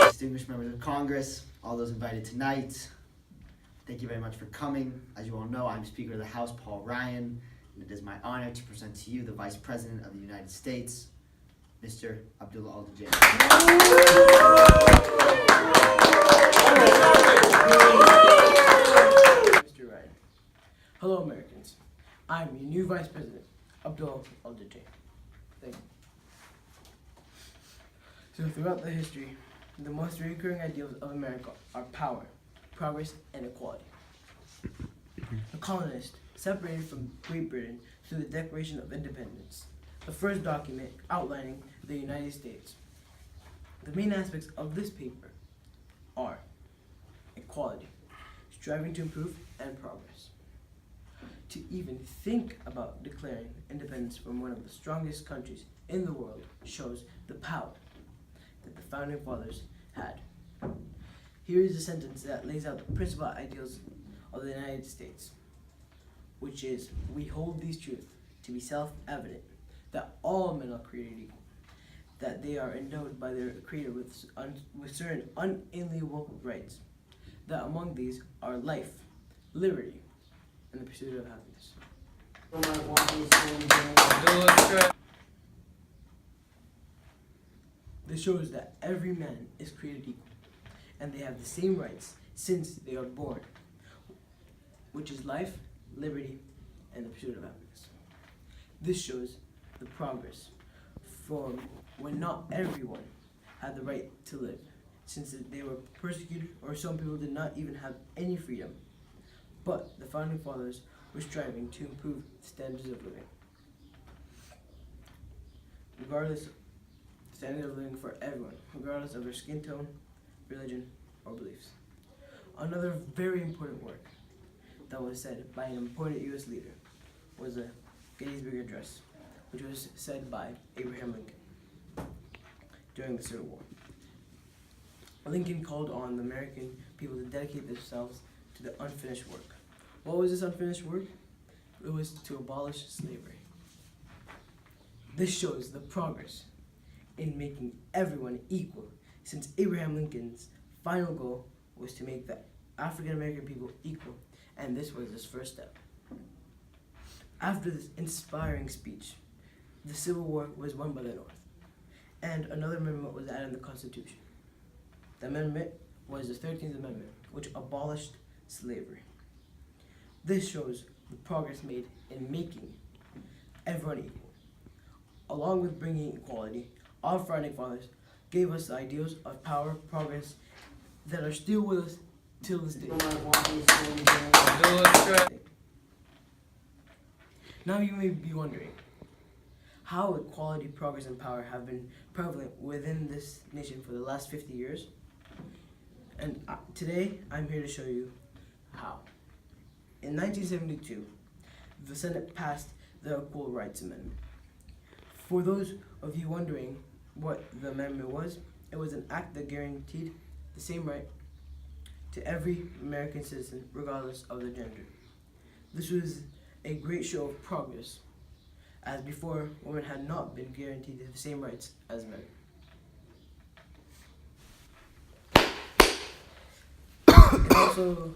Distinguished members of Congress, all those invited tonight, thank you very much for coming. As you all know, I'm Speaker of the House, Paul Ryan, and it is my honor to present to you the Vice President of the United States, Mr. Abdullah. Mr. Ryan. Hello, Americans. I'm your new Vice President, Abdullah. Thank you. So throughout the history, the most recurring ideals of America are power, progress, and equality. The colonists separated from Great Britain through the Declaration of Independence, the first document outlining the United States. The main aspects of this paper are equality, striving to improve, and progress. To even think about declaring independence from one of the strongest countries in the world shows the power that the Founding Fathers had. Here is a sentence that lays out the principal ideals of the United States, which is, we hold these truths to be self-evident, that all men are created equal, that they are endowed by their Creator with certain unalienable rights, that among these are life, liberty, and the pursuit of happiness. This shows that every man is created equal, and they have the same rights since they are born, which is life, liberty, and the pursuit of happiness. This shows the progress from when not everyone had the right to live, since they were persecuted or some people did not even have any freedom. But the Founding Fathers were striving to improve standards of living. Standards of living for everyone, regardless of their skin tone, religion, or beliefs. Another very important work that was said by an important U.S. leader was the Gettysburg Address, which was said by Abraham Lincoln during the Civil War. Lincoln called on the American people to dedicate themselves to the unfinished work. What was this unfinished work? It was to abolish slavery. This shows the progress in making everyone equal, since Abraham Lincoln's final goal was to make the African American people equal, and this was his first step. After this inspiring speech, the Civil War was won by the North, and another amendment was added in the Constitution. The amendment was the 13th Amendment, which abolished slavery. This shows the progress made in making everyone equal. Along with bringing equality, our Founding Fathers gave us the ideals of power, progress that are still with us till this day. Now you may be wondering how equality, progress, and power have been prevalent within this nation for the last 50 years. And today, I'm here to show you how. In 1972, the Senate passed the Equal Rights Amendment. For those of you wondering what the amendment was, it was an act that guaranteed the same right to every American citizen, regardless of their gender. This was a great show of progress, as before, women had not been guaranteed the same rights as men. It's also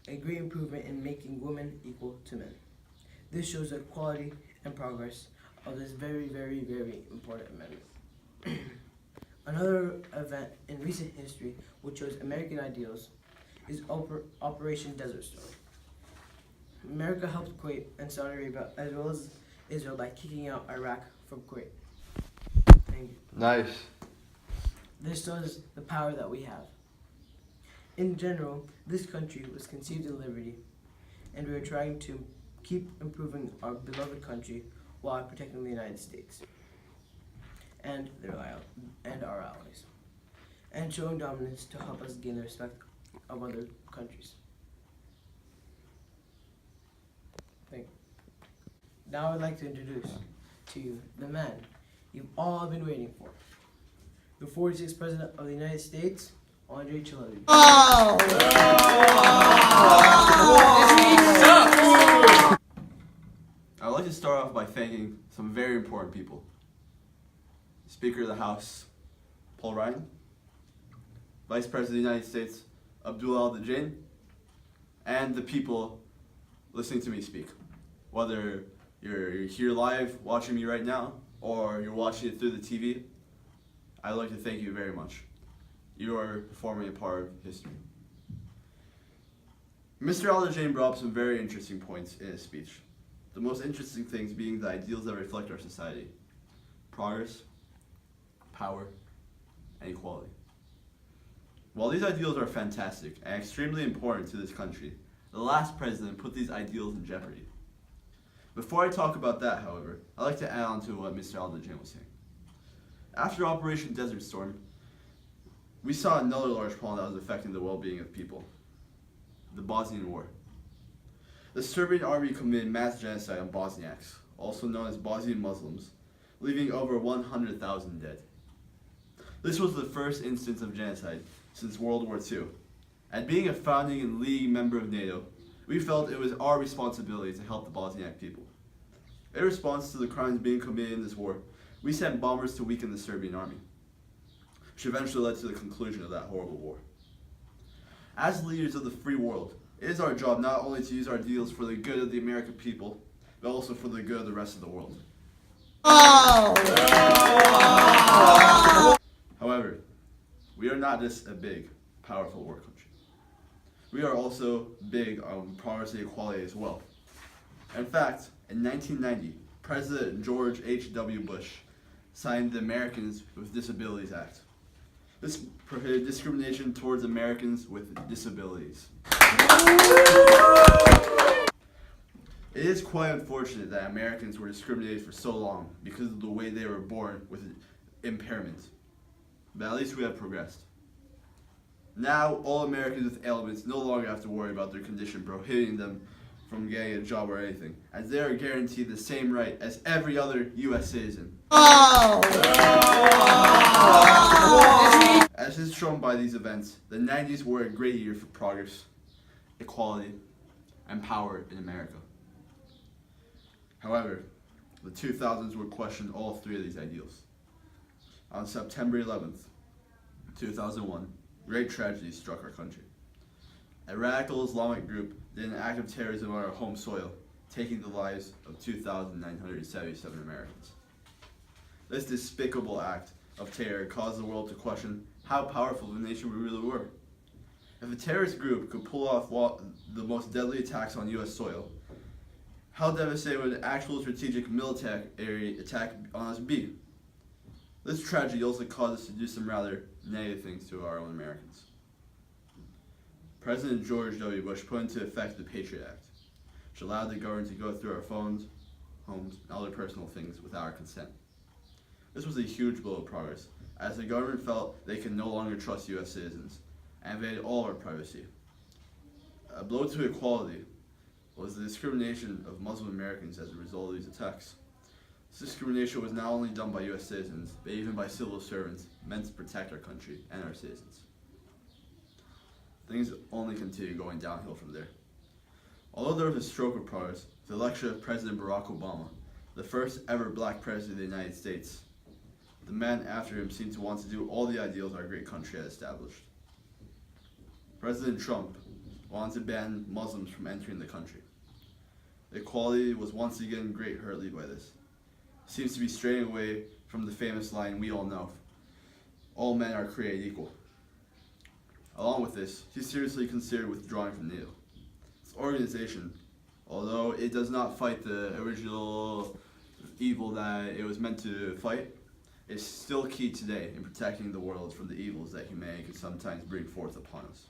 a great improvement in making women equal to men. This shows the quality and progress of this very, very, very important amendment. Another event in recent history which shows American ideals is Operation Desert Storm. America helped Kuwait and Saudi Arabia as well as Israel by kicking out Iraq from Kuwait. Thank you. Nice. This shows the power that we have. In general, this country was conceived in liberty, and we are trying to keep improving our beloved country while protecting the United States and our allies, and showing dominance to help us gain the respect of other countries. Thank you. Now I'd like to introduce to you the man you've all been waiting for, the 46th President of the United States, Andre Chiloli. Oh! I would like to start off by thanking some very important people. Speaker of the House, Paul Ryan, Vice President of the United States, Abdullah, and the people listening to me speak. Whether you're here live watching me right now, or you're watching it through the TV, I'd like to thank you very much. You are forming a part of history. Mr. Al-Jane brought up some very interesting points in his speech. The most interesting things being the ideals that reflect our society: progress, power, and equality. While these ideals are fantastic and extremely important to this country, the last president put these ideals in jeopardy. Before I talk about that, however, I'd like to add on to what Mr. Al-Jane was saying. After Operation Desert Storm, we saw another large problem that was affecting the well-being of people: the Bosnian War. The Serbian army committed mass genocide on Bosniaks, also known as Bosnian Muslims, leaving over 100,000 dead. This was the first instance of genocide since World War II, and being a founding and leading member of NATO, we felt it was our responsibility to help the Bosniak people. In response to the crimes being committed in this war, we sent bombers to weaken the Serbian army, which eventually led to the conclusion of that horrible war. As leaders of the free world, it is our job not only to use our ideals for the good of the American people, but also for the good of the rest of the world. However, we are not just a big, powerful war country. We are also big on progress and equality as well. In fact, in 1990, President George H.W. Bush signed the Americans with Disabilities Act. This prohibited discrimination towards Americans with disabilities. It is quite unfortunate that Americans were discriminated for so long because of the way they were born with impairment. But at least we have progressed. Now, all Americans with ailments no longer have to worry about their condition prohibiting them from getting a job or anything, as they are guaranteed the same right as every other U.S. citizen. As is shown by these events, the 90s were a great year for progress, equality, and power in America. However, the 2000s would question all three of these ideals. On September 11th, 2001, great tragedy struck our country. A radical Islamic group did an act of terrorism on our home soil, taking the lives of 2,977 Americans. This despicable act of terror caused the world to question how powerful of a nation we really were. If a terrorist group could pull off the most deadly attacks on U.S. soil, how devastating would an actual strategic military attack on us be? This tragedy also caused us to do some rather negative things to our own Americans. President George W. Bush put into effect the Patriot Act, which allowed the government to go through our phones, homes, and other personal things without our consent. This was a huge blow of progress, as the government felt they could no longer trust U.S. citizens and invaded all our privacy. A blow to equality was the discrimination of Muslim Americans as a result of these attacks. This discrimination was not only done by U.S. citizens, but even by civil servants meant to protect our country and our citizens. Things only continue going downhill from there. Although there was a stroke of progress, the election of President Barack Obama, the first ever black president of the United States, the man after him seemed to want to do all the ideals our great country had established. President Trump wanted to ban Muslims from entering the country. Equality was once again greatly hurt by this. Seems to be straying away from the famous line we all know: all men are created equal. Along with this, he seriously considered withdrawing from NATO. This organization, although it does not fight the original evil that it was meant to fight, is still key today in protecting the world from the evils that humanity can sometimes bring forth upon us.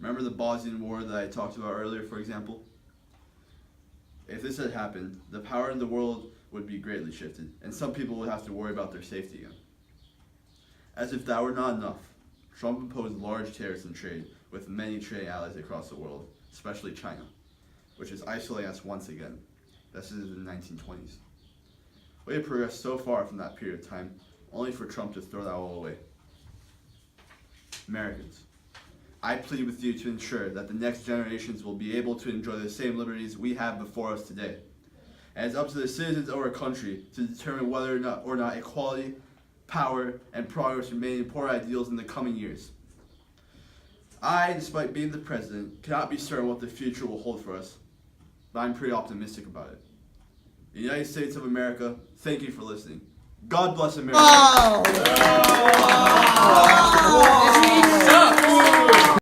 Remember the Bosnian War that I talked about earlier, for example? If this had happened, the power in the world would be greatly shifted, and some people would have to worry about their safety again. As if that were not enough, Trump imposed large tariffs on trade with many trading allies across the world, especially China, which is isolating us once again. This is in the 1920s. We have progressed so far from that period of time, only for Trump to throw that all away. Americans, I plead with you to ensure that the next generations will be able to enjoy the same liberties we have before us today. and it's up to the citizens of our country to determine whether or not equality, power, and progress remain important ideals in the coming years. I, despite being the president, cannot be certain what the future will hold for us, but I'm pretty optimistic about it. The United States of America, thank you for listening. God bless America. Oh!